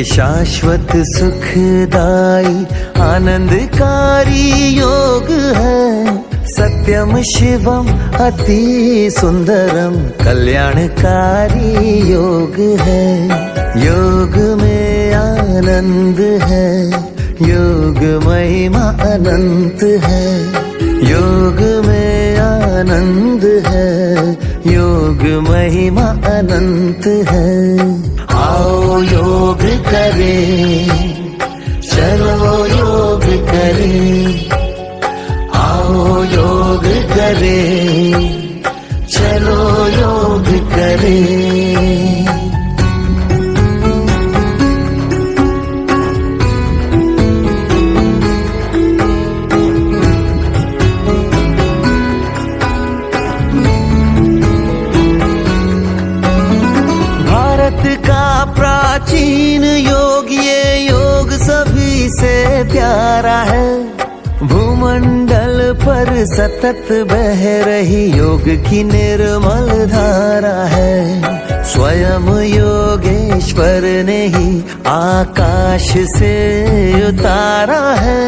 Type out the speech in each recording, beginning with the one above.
शाश्वत सुखदाई आनंदकारी योग है। सत्यम शिवम अति सुंदरम कल्याणकारी योग है। योग में आनंद है, योग महिमा अनंत है। योग में आनंद है, योग महिमा अनंत है। आओ योग करें, चलो योग करें। आओ योग करें, चलो योग करें। प्राचीन योग, ये योग सभी से प्यारा है। भूमंडल पर सतत बह रही योग की निर्मल धारा है। स्वयं योगेश्वर ने ही आकाश से उतारा है।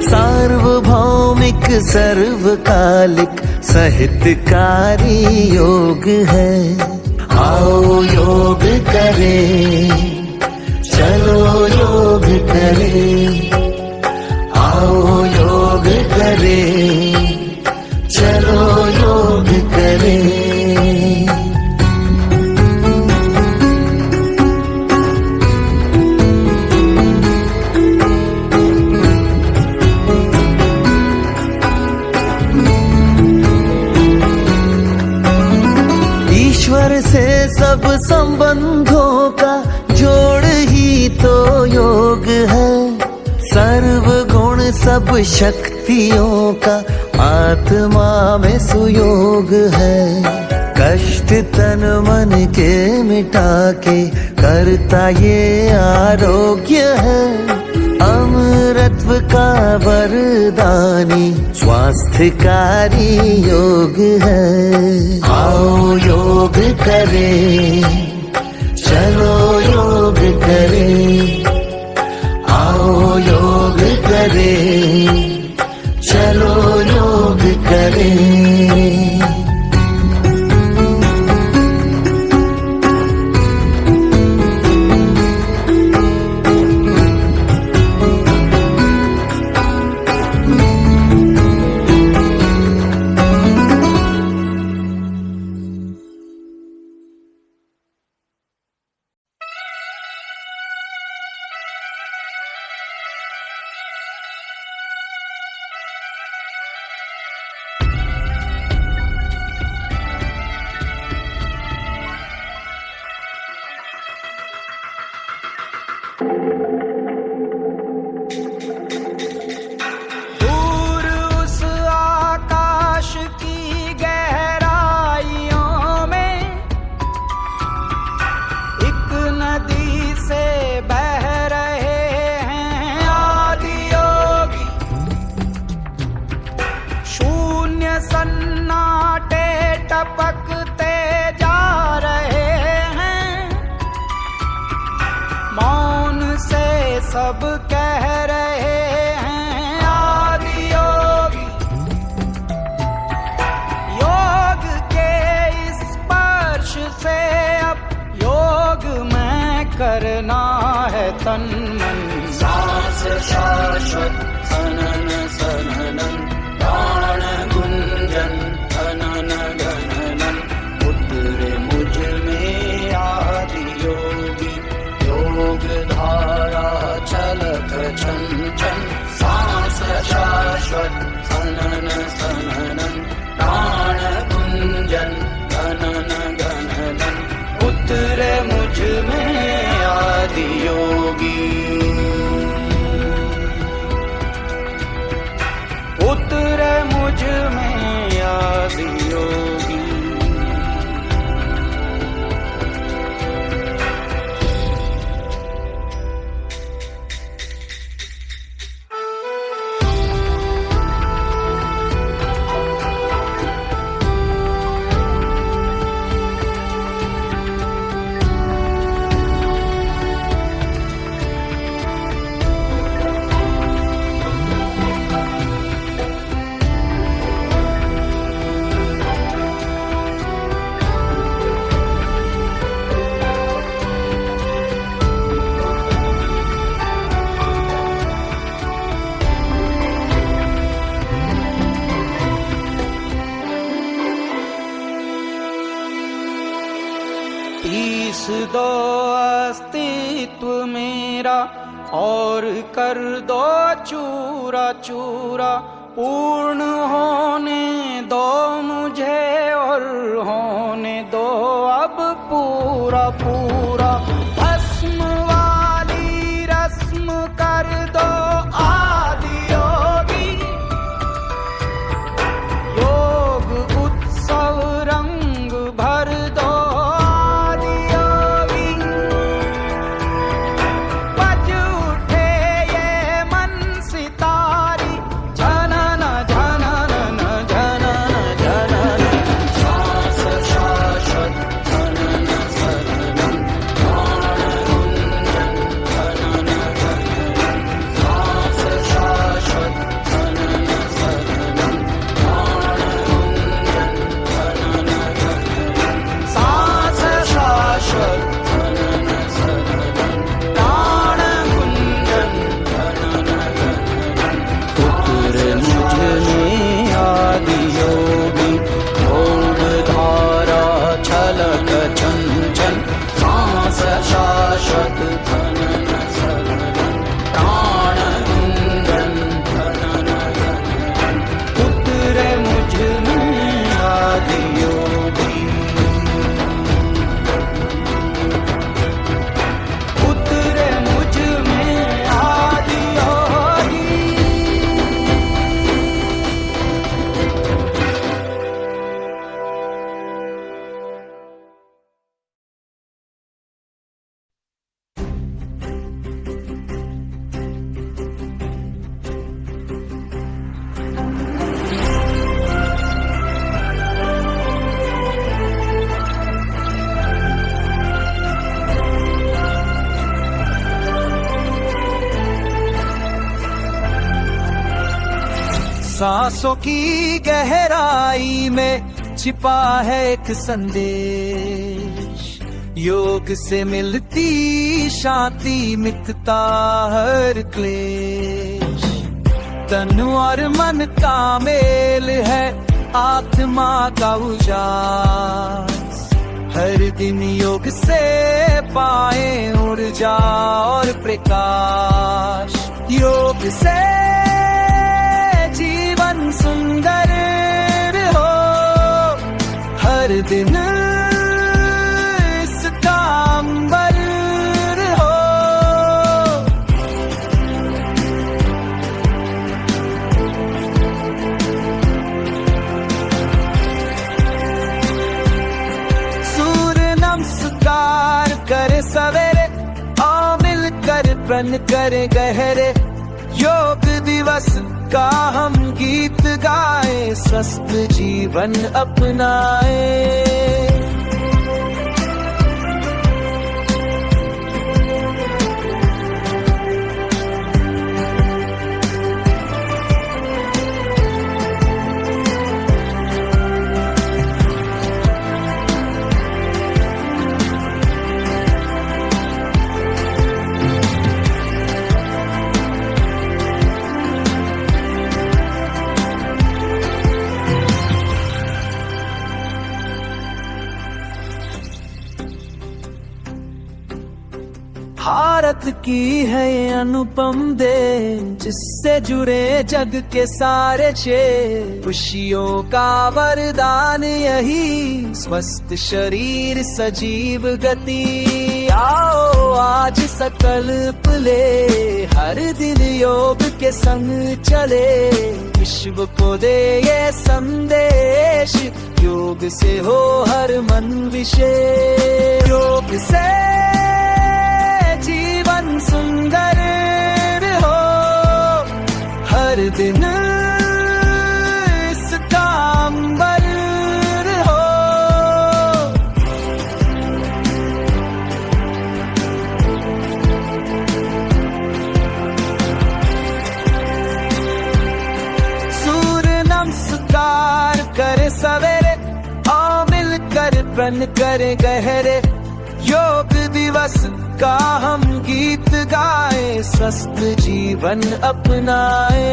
सार्वभौमिक सर्वकालिक सहितकारी योग है। आओ योग करें, चलो योग करें। आओ योग करें, चलो योग करें। ईश्वर से सब संबंधों का जोड़ ही तो योग है। सर्व गुण सब शक्तियों का आत्मा में सुयोग है। कष्ट तन मन के मिटा के करता ये आरोग्य है। अमरत्व का वरदानी स्वास्थ्यकारी योग है। आओ योग करें, चलो योग करें। आओ योग करें, चलो योग करें। सन्नाटे टपकते जा रहे हैं। मौन से सब कह रहे हैं आदि योगी। योग के स्पर्श से अब योग में करना है तन मन। सांस शाश्वत सनन सननन प्राण गुंजन धनन गणनन। उतरे मुझ में आदि योगी योग धारा चलत छन छन। सांस शाश्वत सनन सननन प्राण गुंजन धनन गणनन। उतरे मुझ में आदि योगी। उतरे मुझ में आदि योगी। मेरा और कर दो चूरा चूरा। पूर्ण होने दो मुझे और होने दो अब पूरा पूरा। भस्म वाली रस्म कर दो आदि योगी। योग उत्सव रंग भर दो आदि योगी। बज उठे ये मन सितारी जनन जनन जनन जनन। श्वास शाश्वत जनन सदनं प्राण गुंजन जनन जनन। श्वास शाश्वत जनन सदनं प्राण गुंजन जनन जनन। सांस शाश्वत जनन सदनं प्राण गुंजन जनन जनन। उतर मुझ में आदि योगी योग धारा छलक चंचल। सांस शाश्वत जनन सदनं प्राण गुंजन जनन जनन। उतर मुझ में आदि योगी। उतर मुझ में आदि योगी। सांसों की गहराई में छिपा है एक संदेश। योग से मिलती शांति मिटता हर क्लेश। तन और मन का मेल है आत्मा का उजास। हर दिन योग से पाए ऊर्जा और प्रकाश। योग से जीवन सुंदर हो। हर दिन इसका अंबर हो। सूर्य नमस्कार करे सवेरे आ मिलकर प्रण करे गहरे। योग दिवस का हम गीत गाए स्वस्थ जीवन अपनाए। भारत की है ये अनुपम देन जिससे जुड़े जग के सारे चेन। खुशियों का वरदान यही स्वस्थ शरीर सजीव गति। आओ आज संकल्प ले हर दिन योग के संग चले। विश्व को दे ये संदेश योग से हो हर मन विशेष। योग से जीवन सुंदर हो। हर दिन इसका अंबर हो। सूर्य नमस्कार करे सवेरे आ मिलकर प्रण करे गहरे। योग दिवस का हम गीत गाए स्वस्थ जीवन अपनाए।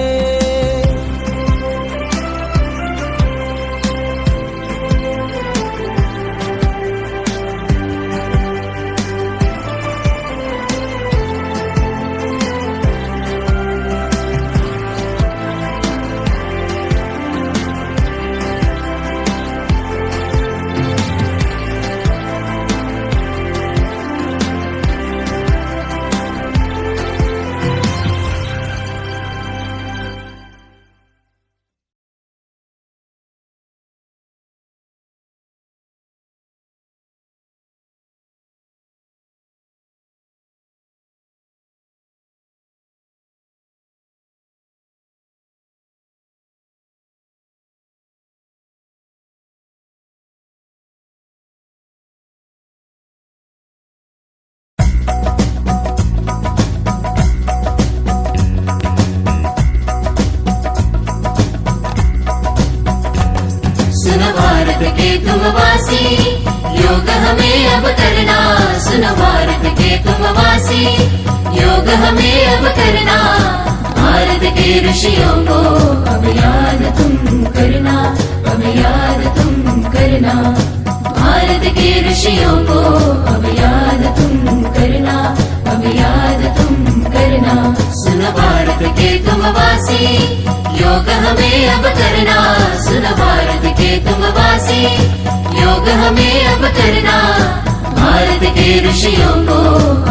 तुम वासी, योग हमें अब करना, सुनो भारत के तुम वासी, योग हमें अब करना, भारत के ऋषियों को अब याद तुम करना, अब याद तुम करना, भारत के ऋषियों को अब याद तुम करना, अब याद तुम करना, सुनो भारत के तुम वासी, योग हमें अब करना, सुनो भारत के तुम वासी, योग हमें अब करना, भारत के ऋषियों को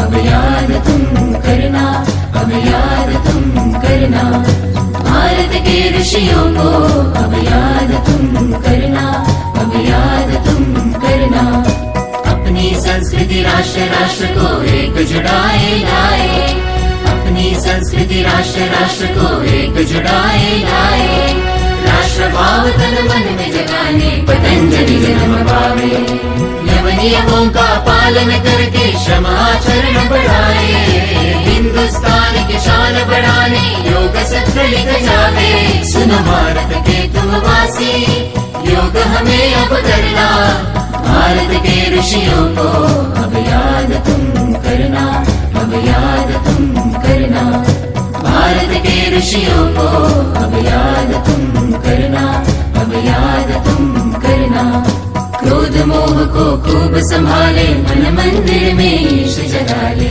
अब याद तुम करना, अब याद तुम करना, भारत के ऋषियों को अब याद तुम करना, अब याद तुम करना, अपनी संस्कृति राष्ट्र राष्ट्र को एक जुड़ाए लाए, अपनी संस्कृति राष्ट्र राष्ट्र को एक जुड़ाए लाए, राष्ट्र भाव तन मन में जगाने पतंजलि जन्म पावे, यम नियमों का पालन करके श्रम आचरण बढ़ाए, हिंदुस्तान की शान बढ़ाने योग सूत्र लिख जावे, सुनो भारत के तुम वासी, योग हमें अब करना, भारत के ऋषियों को अब याद तुम करना, अब याद तुम करना, भारत के ऋषियों को अब याद तुम करना, अब याद तुम करना, क्रोध मोह को खूब संभाले, मन मंदिर में ईश जगा ले,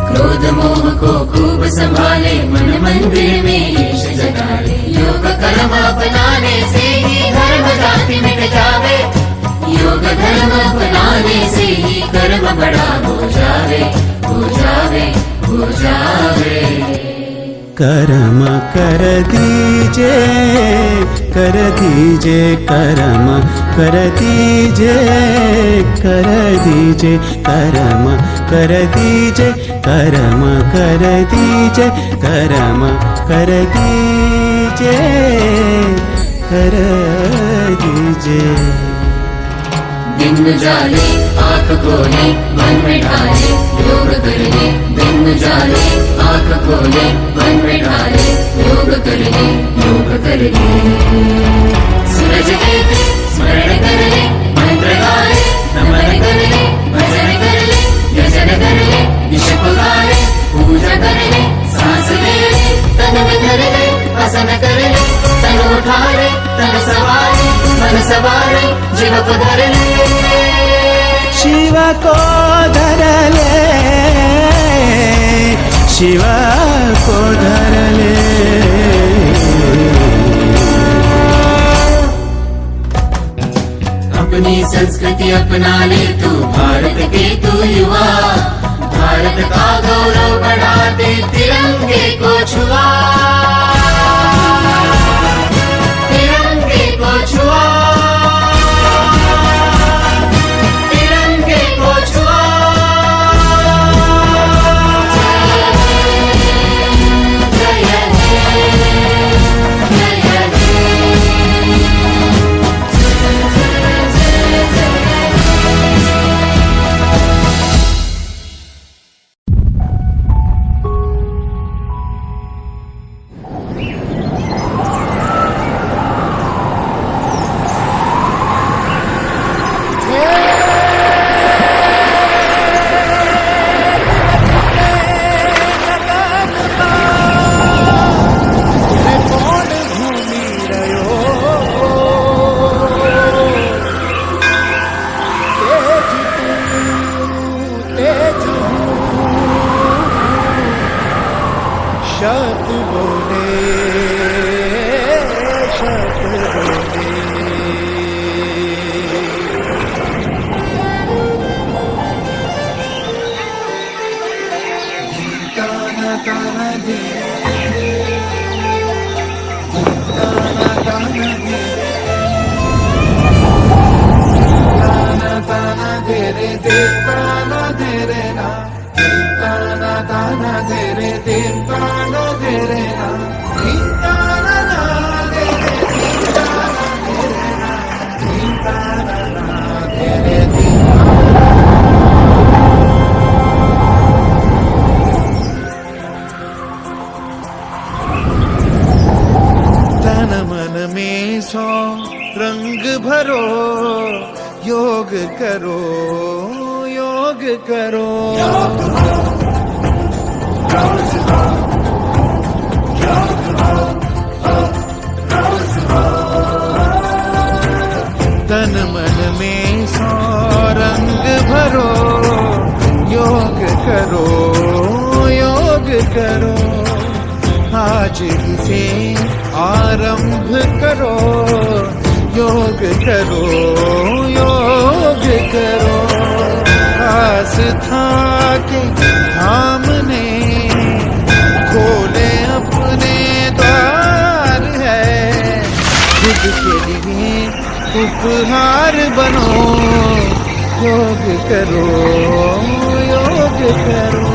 क्रोध मोह को खूब संभाले, मन मंदिर में ईश जगा ले, योग कर्म अपनाने से ही धर्म जाति मिट जावे, योग धर्म अपनाने से ही कर्म बड़ा हो जावे, हो जावे, हो जावे। कर्म कर दीजे, कर दीजे, कर्म कर दीजे, कर दीजे, कर्म कर दीजे, कर्म कर दीजे, कर्म कर दीजे, कर दीजे। दिन उजाले आँख खोले, मन में ढाले, योग कर ले, दिन उजाले आँख खोले, मन में ढाले, योग कर ले, योग कर ले, सूरज देते स्मरण कर ले, मंत्र गाए नमन कर ले, भजन कर ले, यजन कर ले, दिश पुकारे पूजा कर ले, सांस ले ले, तन में धर ले, आसन कर ले, तन उठा ले, तन सवारे, मन सवारे, जीव को धर ले, शिव को धर ले, शिव को धर ले। अपनी संस्कृति अपना ले तू, भारत के तू युवा, भारत का गौरव बढ़ा दे, तिरंगे को छुआ, तिरंगे को छुआ, तिरंगे को छुआ, जय हे, जय हे, शत बोले, शत बोले। ताना ताना दे, ताना ताना दे, ताना ताना दे रे दे, ताना दे रे ना, ताना ताना दे रे दे, ताना दे रे ना, ताना ना दे रे, ताना दे रे ना, ताना ना दे रे दे। तन मन में 100 रंग तन मन में सौ रंग भरो, योग करो, योग करो, आज ही से आरंभ करो, योग करो, योग करो। आस्था के सामने खोले अपने द्वार है, खुद के लिए उपहार बनो, योग करो, योग करो।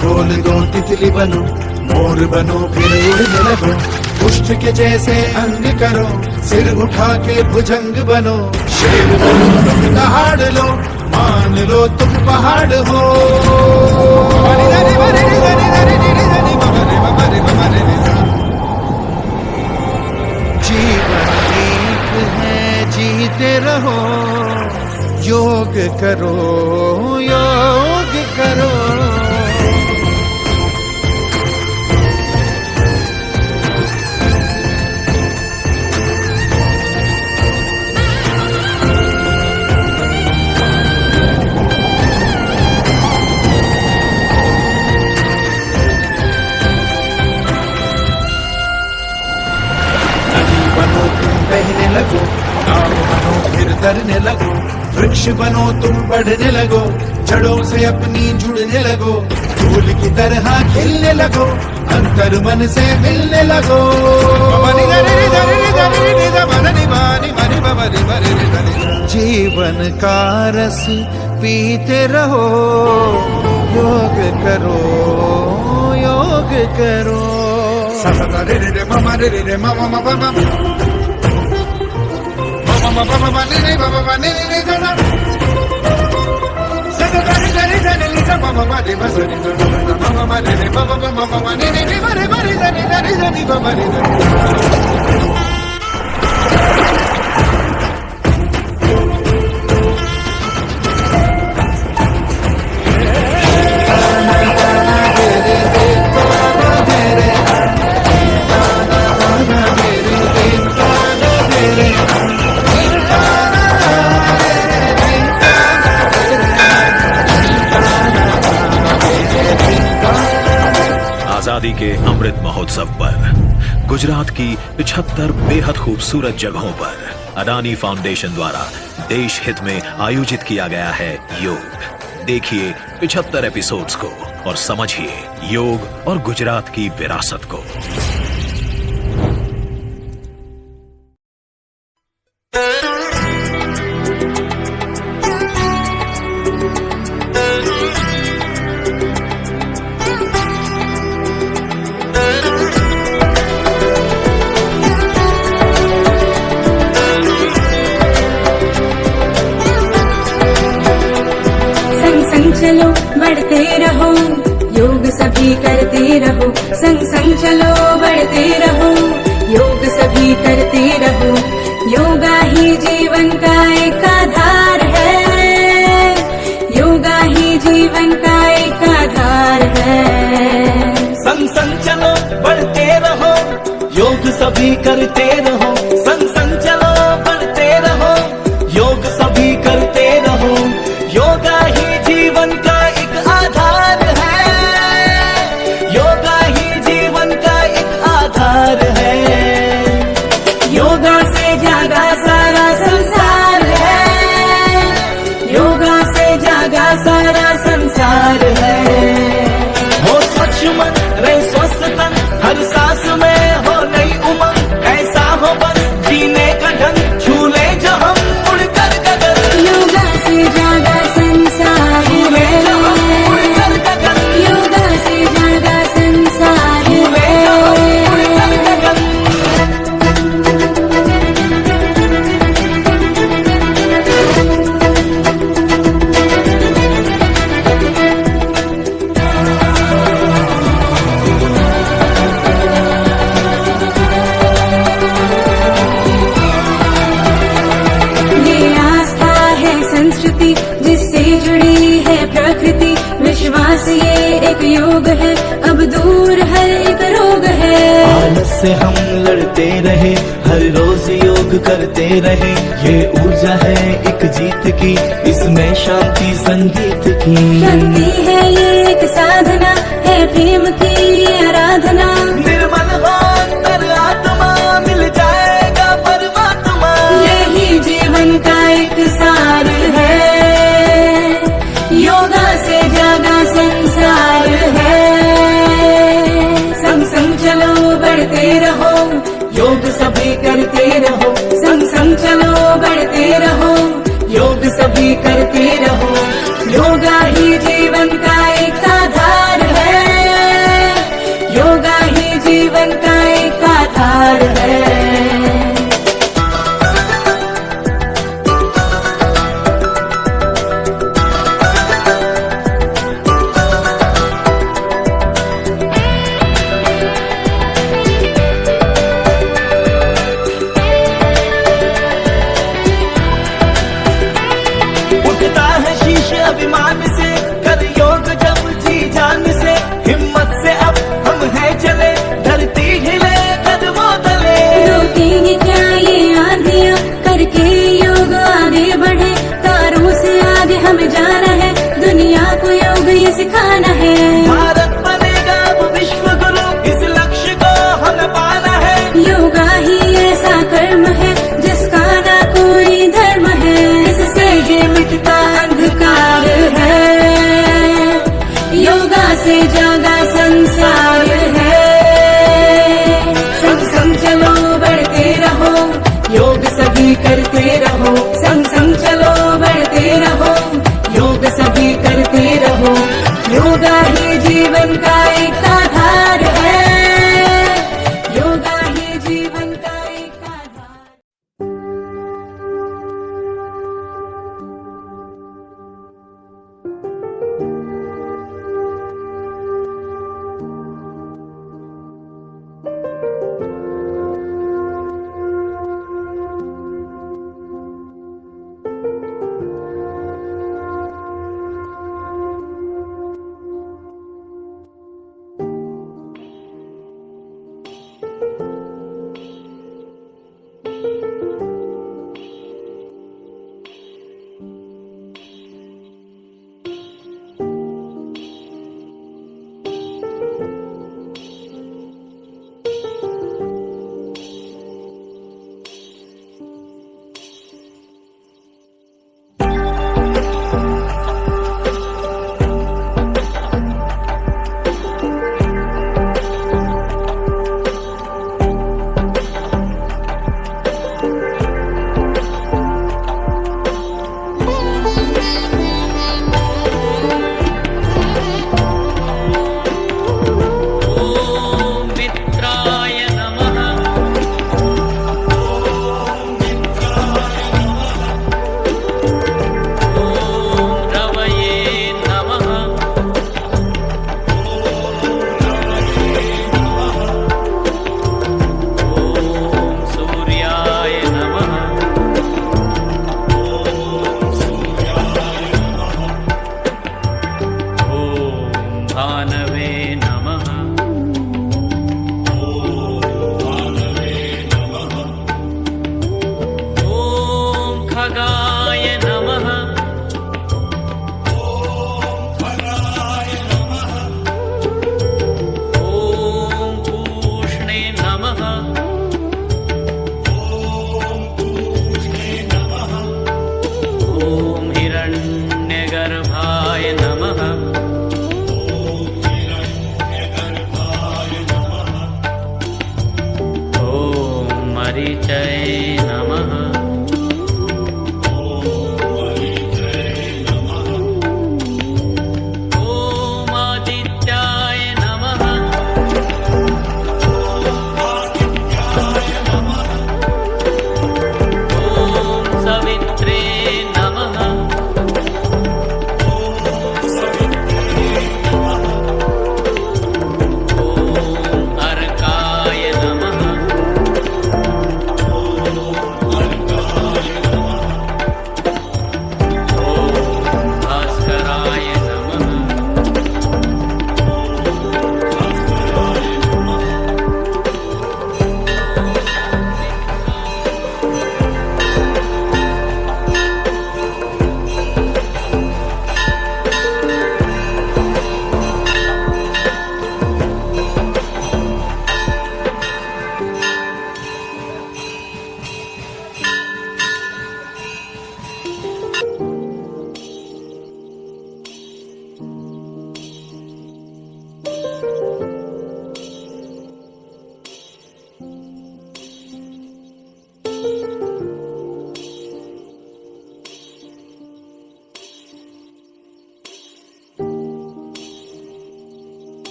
खोल दो, तितली बनो, मोर बनो, फिर उड़ने लगो, पुष्प के जैसे अंग करो, सिर उठा के भुजंग बनो, शेर बनो तुम दहाड़ लो, मान लो तुम पहाड़ हो। जीवन एक है, जीते रहो, योग करो, योग करो। बहने लगो, नाव बनो फिर तरने लगो, वृक्ष बनो तुम बढ़ने लगो, जड़ों से अपनी जुड़ने लगो, फूल की तरह खिलने लगो, अंतर मन से मिलने लगो। जीवन का रस पीते रहो, योग करो, योग करो। आजादी के अमृत महोत्सव पर गुजरात की 75 बेहद खूबसूरत जगहों पर अडानी फाउंडेशन द्वारा देश हित में आयोजित किया गया है योग। देखिए 75 एपिसोड्स को और समझिए योग और गुजरात की विरासत को। चलो बढ़ते रहो, योग सभी करते रहो, संग संग चलो बढ़ते रहो, योग सभी करते रहो, योगा ही जीवन का एक आधार है, योगा ही जीवन का एक आधार है। संग संग चलो बढ़ते रहो, योग सभी करते रहो, संग संग चलो बढ़ते रहो, योग सभी करते रहो, योगा ही जीवन का एक आधार है, योगा ही जीवन का एक आधार है, योगा से जागा सारा संसार है, योगा से जागा सारा संसार है। हो स्वच्छ मन, रहे स्वस्थ तन, हर सांस में हो नई से हम लड़ते रहे, हर रोज योग करते रहे। ये ऊर्जा है एक जीत की, इसमें शांति संगीत की। शक्ति है ये एक साधना, है प्रेम की आराधना। निर्मल हो अंतर आत्मा, मिल जाएगा परमात्मा। यही जीवन का एक सार है, योगा से जागा संसार है। संग संग चलो बढ़ते रहो, योग सभी करते रहो, संग संग चलो बढ़ते रहो, योग सभी करते रहो। योगा ही जीवन का एक आधार है, योगा ही जीवन का एक आधार है। उठता है शीश अभिमान से, कर योग जब जी जान से। हिम्मत से अब हम हैं चले, धरती हिले कदमों तले। रोकेंगे क्या ये आंधियां, करके योग आगे बढ़े। तारों से आगे हमें जाना है, दुनिया को योग ये सिखाना है। भारत बनेगा अब विश्व गुरु, इस लक्ष्य को हमें पाना है। योगा ही ऐसा कर्म है, जिसका ना कोई धर्म है। इससे ये मिटता अंधकार है, योगा से जागा संसार है। संग संग चलो बढ़ते रहो, योग सभी करते रहो, संग संग चलो बढ़ते रहो, योग सभी करते रहो। योगा ही जीवन का एक आधार है, योगा ही जीवन का एक आधार।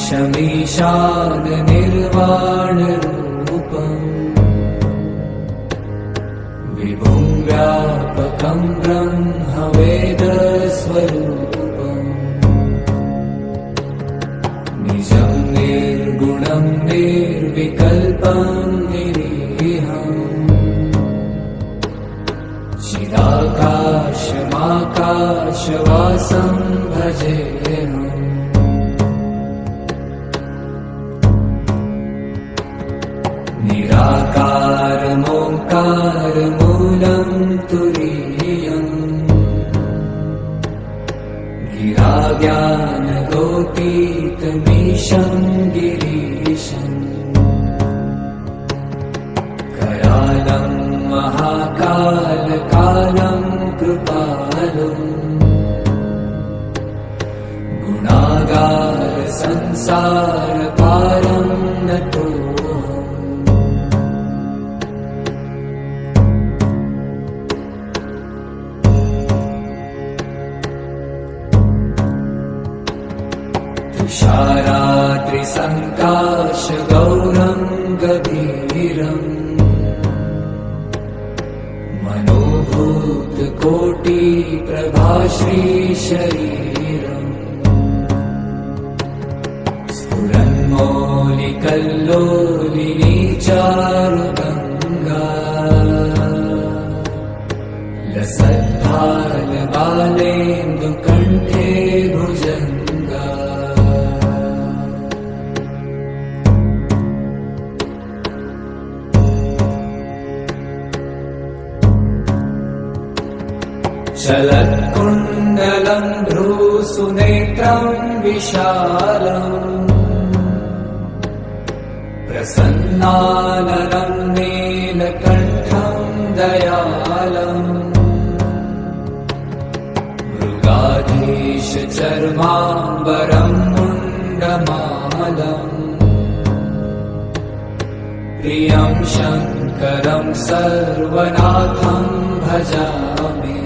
ईशमीशान निर्वाणरूपम् विभुं व्यापकं ब्रह्मवेदस्वरूपम् निजं निर्गुणं निर्विकल्पं निरीहम् चिदाकाशमाकाशवासं भजेऽहम् निराकारमोङ्कारमूलं तुरीयम् गिराज्ञानगोतीतमीशं गिरीशम् करालं महाकालकालं कृपालुम् गुणागार संसारपारं नतो तुषारात्रिसङ्काशगौरं गभीरम् मनोभूतकोटिप्रभाश्रीशरीरम् स्फुरन्मौलिकल्लोलिनी चारुगङ्गा लसद्भालबालेन्दुकण्ठे भुजङ्गा चलत्कुण्डलं भ्रूसुनेत्रं विशालम् प्रसन्नाननं नीलकण्ठं दयालम् मृगाधीशचर्माम्बरं मुण्डमालम् प्रियं शङ्करं सर्वनाथं भजामि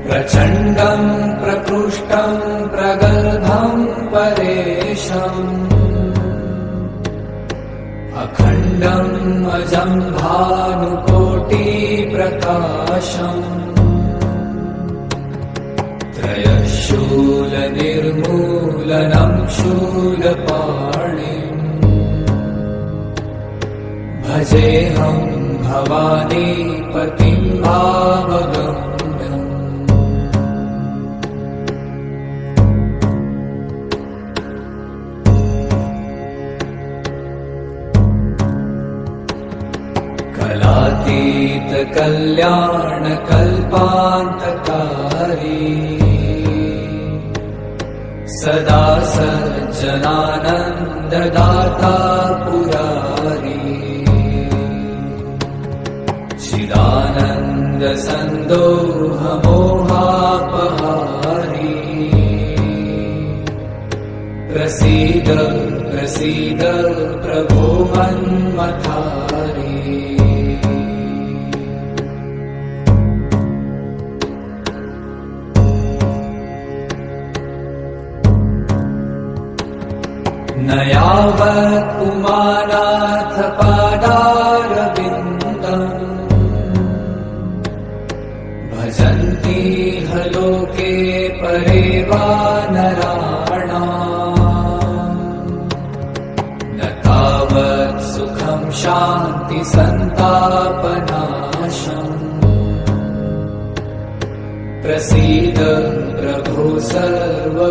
प्रचण्डं प्रकृष्टं प्रगल्भं परेशम् अखण्डम् अजं भानुकोटिप्रकाशम् त्रयशूलनिर्मूलनं शूलपाणिम् भजेऽहं भवानीपतिं भावगम् कलातीत कल्याण कल्पान्तकारी सदा सज्जनानन्ददाता पुरारी चिदानन्द सन्दोह मोहापहारी प्रसीद प्रसीद प्रभो मन्मथारी न यावत् उमानाथ पादारविन्दम् भजन्ति ह लोके परे वा नराणाम् न तावत् सुखं शान्ति सन्तापनाशम् प्रसीद प्रभो सर्वभूताधिवासम्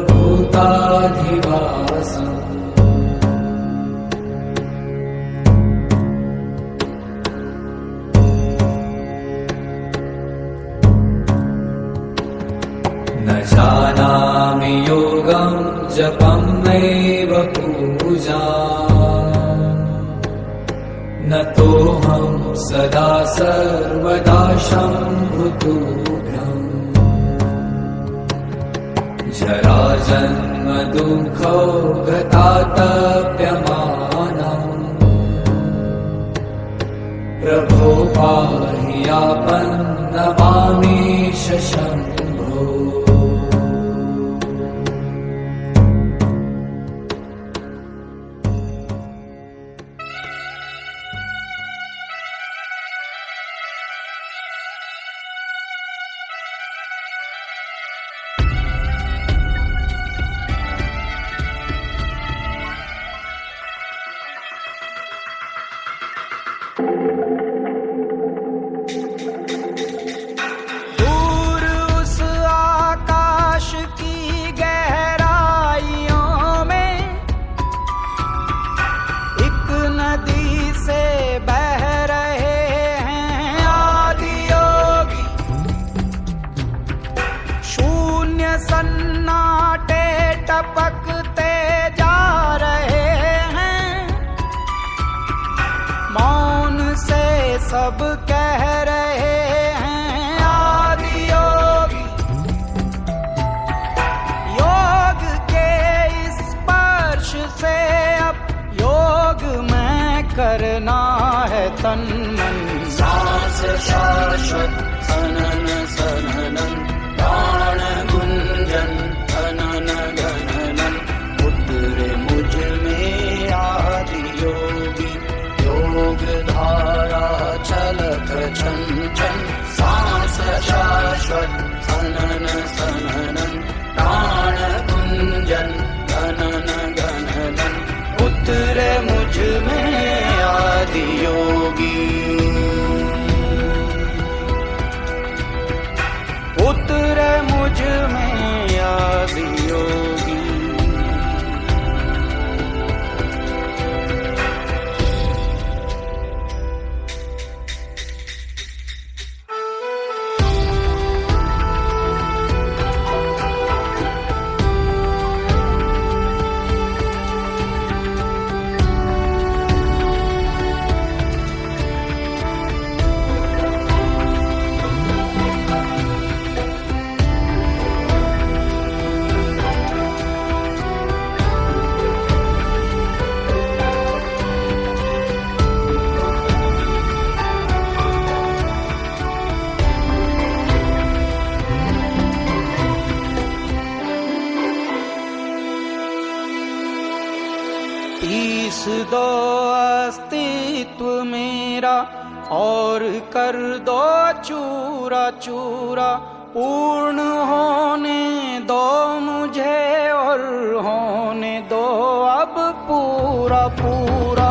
न जानामि योगं जपं नैव पूजा न तोऽहं सदा सर्वदा शम्भुतुभ्यम् जराजन्म दुःखौ गतातप्यमानम् प्रभो पाह्यापन् नमामीश शम्भो। दूर उस आकाश की गहराइयों में एक नदी से बह रहे हैं आदि योगी। शून्य सन्नाटे टपकते जा रहे हैं, मौन से सब कह रहे हैं आदि योगी। योग के इस स्पर्श से अब योग में करना है तन मन। सांस शाश्वत सनन सननन, प्राण गुंजन धनन गणनन। उतरे मुझ में आदि योगी, योग धारा छलक छन छन। सांस शाश्वत सनन सननन, प्राण गुंजन गणन गणनन। उतरे मुझ में आदि योगी, उतरे मुझ में आदि योगी। पीस दो अस्तित्व मेरा और कर दो चूरा चूरा। पूर्ण होने दो मुझे और होने दो अब पूरा पूरा।